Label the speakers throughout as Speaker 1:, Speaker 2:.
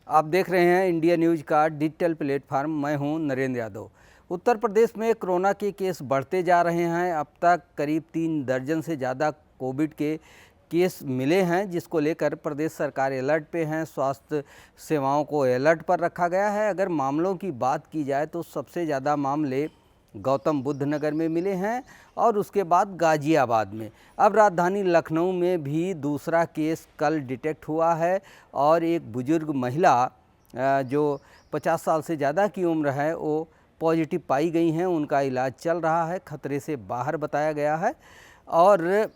Speaker 1: आप देख रहे हैं इंडिया न्यूज़ का डिजिटल प्लेटफार्म। मैं हूं नरेंद्र यादव। उत्तर प्रदेश में कोरोना के केस बढ़ते जा रहे हैं। अब तक करीब 3 दर्जन से ज़्यादा कोविड के केस मिले हैं, जिसको लेकर प्रदेश सरकार अलर्ट पे हैं। स्वास्थ्य सेवाओं को अलर्ट पर रखा गया है। अगर मामलों की बात की जाए तो सबसे ज़्यादा मामले गौतम बुद्ध नगर में मिले हैं और उसके बाद गाज़ियाबाद में। अब राजधानी लखनऊ में भी दूसरा केस कल डिटेक्ट हुआ है और एक बुजुर्ग महिला जो 50 साल से ज़्यादा की उम्र है वो पॉजिटिव पाई गई हैं। उनका इलाज चल रहा है, खतरे से बाहर बताया गया है। और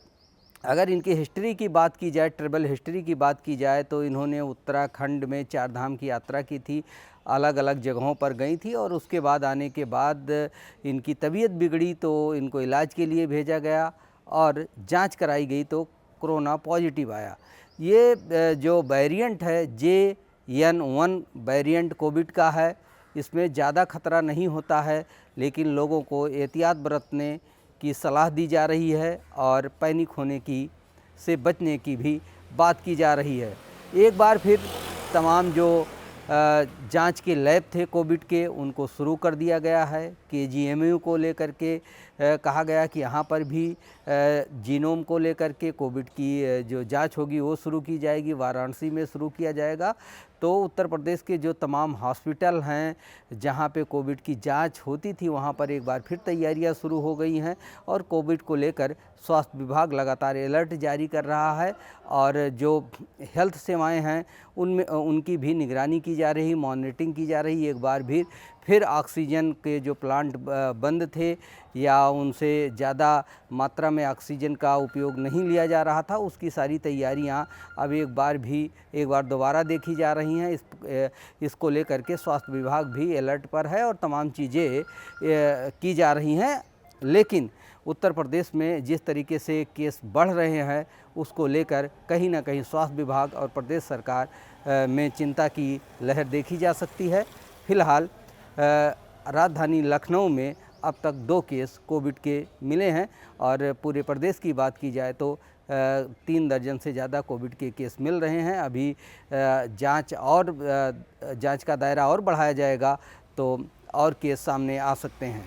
Speaker 1: अगर इनकी हिस्ट्री की बात की जाए, ट्रैवल हिस्ट्री की बात की जाए, तो इन्होंने उत्तराखंड में 4 धाम की यात्रा की थी, अलग अलग जगहों पर गई थी और उसके बाद आने के बाद इनकी तबीयत बिगड़ी तो इनको इलाज के लिए भेजा गया और जांच कराई गई तो कोरोना पॉजिटिव आया। ये जो वेरिएंट है JN1 वेरिएंट कोविड का है। इसमें ज़्यादा खतरा नहीं होता है, लेकिन लोगों को एहतियात बरतने की सलाह दी जा रही है और पैनिक होने की से बचने की भी बात की जा रही है। एक बार फिर तमाम जो जांच के लैब थे कोविड के, उनको शुरू कर दिया गया है। KGMU को लेकर के कहा गया कि यहाँ पर भी जीनोम को लेकर के कोविड की जो जांच होगी वो शुरू की जाएगी। वाराणसी में शुरू किया जाएगा। तो उत्तर प्रदेश के जो तमाम हॉस्पिटल हैं जहाँ पे कोविड की जांच होती थी, वहाँ पर एक बार फिर तैयारियां शुरू हो गई हैं और कोविड को लेकर स्वास्थ्य विभाग लगातार अलर्ट जारी कर रहा है और जो हेल्थ सेवाएं हैं उनमें उनकी भी निगरानी की जा रही, मॉनिटरिंग की जा रही। एक बार भी फिर ऑक्सीजन के जो प्लांट बंद थे या उनसे ज़्यादा मात्रा में ऑक्सीजन का उपयोग नहीं लिया जा रहा था, उसकी सारी तैयारियां अब एक बार दोबारा देखी जा रही हैं। इसको लेकर के स्वास्थ्य विभाग भी अलर्ट पर है और तमाम चीज़ें की जा रही हैं। लेकिन उत्तर प्रदेश में जिस तरीके से केस बढ़ रहे हैं, उसको लेकर कहीं ना कहीं स्वास्थ्य विभाग और प्रदेश सरकार में चिंता की लहर देखी जा सकती है। फिलहाल राजधानी लखनऊ में अब तक 2 केस कोविड के मिले हैं और पूरे प्रदेश की बात की जाए तो 3 दर्जन से ज़्यादा कोविड के केस मिल रहे हैं। अभी जांच का दायरा और बढ़ाया जाएगा तो और केस सामने आ सकते हैं।